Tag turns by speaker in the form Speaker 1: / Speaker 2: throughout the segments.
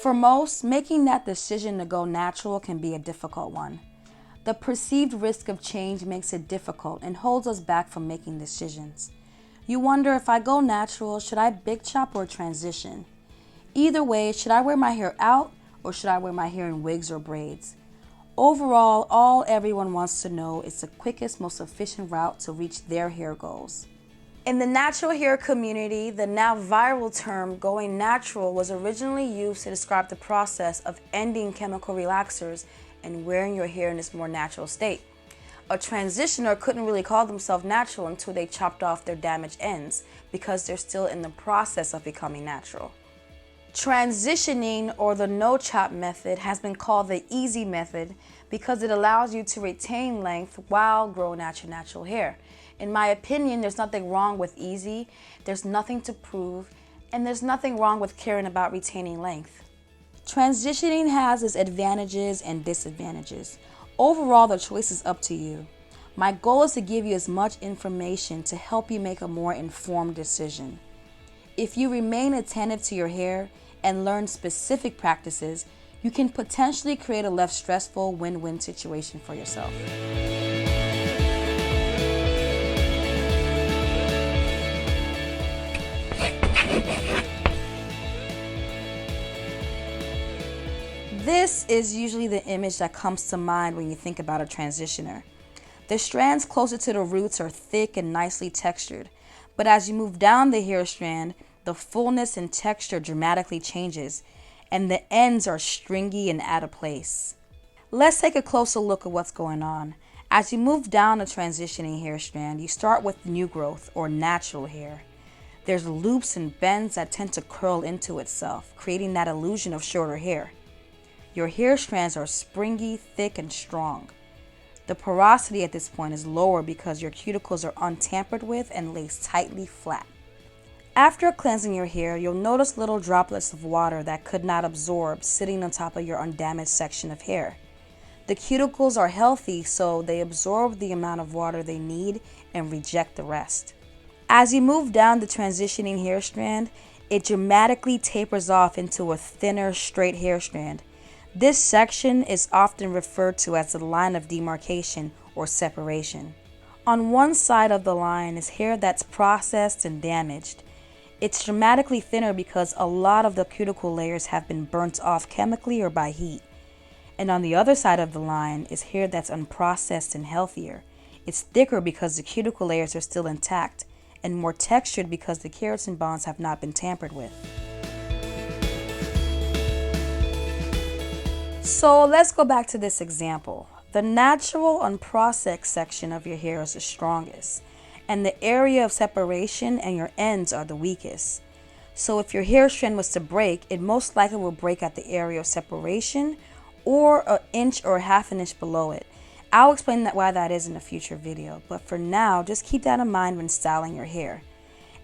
Speaker 1: For most, making that decision to go natural can be a difficult one. The perceived risk of change makes it difficult and holds us back from making decisions. You wonder, if I go natural, should I big chop or transition? Either way, should I wear my hair out or should I wear my hair in wigs or braids? Overall, all everyone wants to know is the quickest, most efficient route to reach their hair goals. In the natural hair community, the now viral term going natural was originally used to describe the process of ending chemical relaxers and wearing your hair in its more natural state. A transitioner couldn't really call themselves natural until they chopped off their damaged ends, because they're still in the process of becoming natural. Transitioning, or the no-chop method, has been called the easy method because it allows you to retain length while growing out your natural hair. In my opinion, there's nothing wrong with easy, there's nothing to prove, and there's nothing wrong with caring about retaining length. Transitioning has its advantages and disadvantages. Overall, the choice is up to you. My goal is to give you as much information to help you make a more informed decision. If you remain attentive to your hair and learn specific practices, you can potentially create a less stressful win-win situation for yourself. This is usually the image that comes to mind when you think about a transitioner. The strands closer to the roots are thick and nicely textured, but as you move down the hair strand, the fullness and texture dramatically changes, and the ends are stringy and out of place. Let's take a closer look at what's going on. As you move down a transitioning hair strand, you start with new growth, or natural hair. There's loops and bends that tend to curl into itself, creating that illusion of shorter hair. Your hair strands are springy, thick, and strong. The porosity at this point is lower because your cuticles are untampered with and laid tightly flat. After cleansing your hair, you'll notice little droplets of water that could not absorb sitting on top of your undamaged section of hair. The cuticles are healthy, so they absorb the amount of water they need and reject the rest. As you move down the transitioning hair strand, it dramatically tapers off into a thinner, straight hair strand. This section is often referred to as the line of demarcation or separation. On one side of the line is hair that's processed and damaged. It's dramatically thinner because a lot of the cuticle layers have been burnt off chemically or by heat. And on the other side of the line is hair that's unprocessed and healthier. It's thicker because the cuticle layers are still intact, and more textured because the keratin bonds have not been tampered with. So let's go back to this example. The natural unprocessed section of your hair is the strongest, and the area of separation and your ends are the weakest. So if your hair strand was to break, it most likely will break at the area of separation or an inch or half an inch below it. I'll explain why that is in a future video, but for now, just keep that in mind when styling your hair.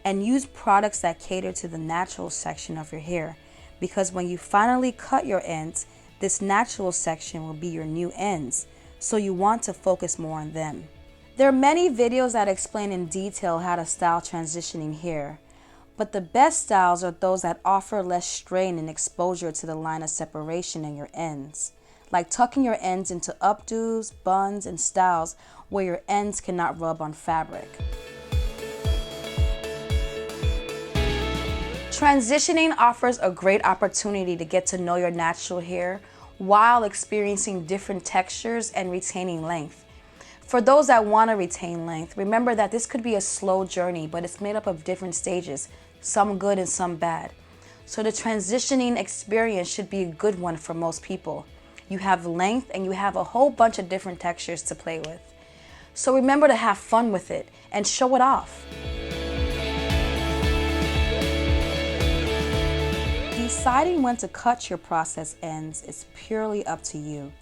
Speaker 1: And use products that cater to the natural section of your hair, because when you finally cut your ends, this natural section will be your new ends, so you want to focus more on them. There are many videos that explain in detail how to style transitioning hair, but the best styles are those that offer less strain and exposure to the line of separation in your ends, like tucking your ends into updos, buns, and styles where your ends cannot rub on fabric. Transitioning offers a great opportunity to get to know your natural hair while experiencing different textures and retaining length. For those that want to retain length, remember that this could be a slow journey, but it's made up of different stages, some good and some bad. So the transitioning experience should be a good one for most people. You have length and you have a whole bunch of different textures to play with. So remember to have fun with it and show it off. Deciding when to cut your process ends is purely up to you.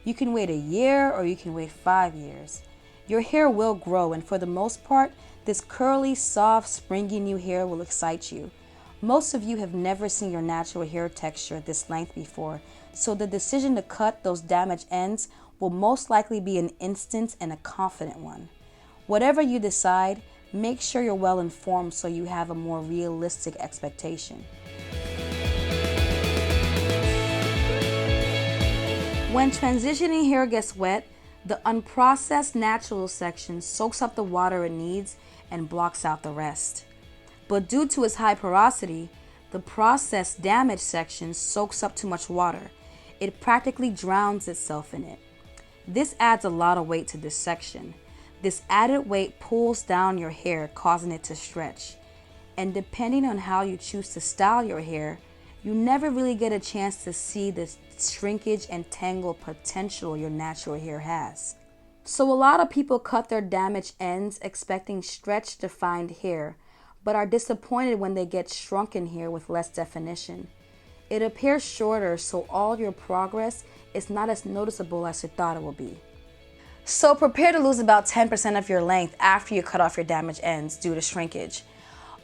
Speaker 1: You can wait a year or you can wait 5 years. Your hair will grow, and for the most part, this curly, soft, springy new hair will excite you. Most of you have never seen your natural hair texture at this length before, so the decision to cut those damaged ends will most likely be an instant and a confident one. Whatever you decide, make sure you're well informed so you have a more realistic expectation. When transitioning hair gets wet, the unprocessed natural section soaks up the water it needs and blocks out the rest. But due to its high porosity, the processed damaged section soaks up too much water. It practically drowns itself in it. This adds a lot of weight to this section. This added weight pulls down your hair, causing it to stretch. And depending on how you choose to style your hair, you never really get a chance to see the shrinkage and tangle potential your natural hair has. So a lot of people cut their damaged ends expecting stretch defined hair, but are disappointed when they get shrunken hair with less definition. It appears shorter, so all your progress is not as noticeable as you thought it would be. So prepare to lose about 10% of your length after you cut off your damaged ends due to shrinkage.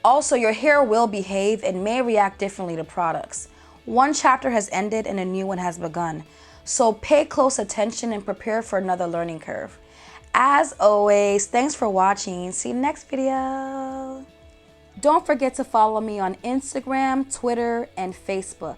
Speaker 1: Also, your hair will behave and may react differently to products. One chapter has ended and a new one has begun. So pay close attention and prepare for another learning curve. As always, thanks for watching. See you next video. Don't forget to follow me on Instagram, Twitter, and Facebook.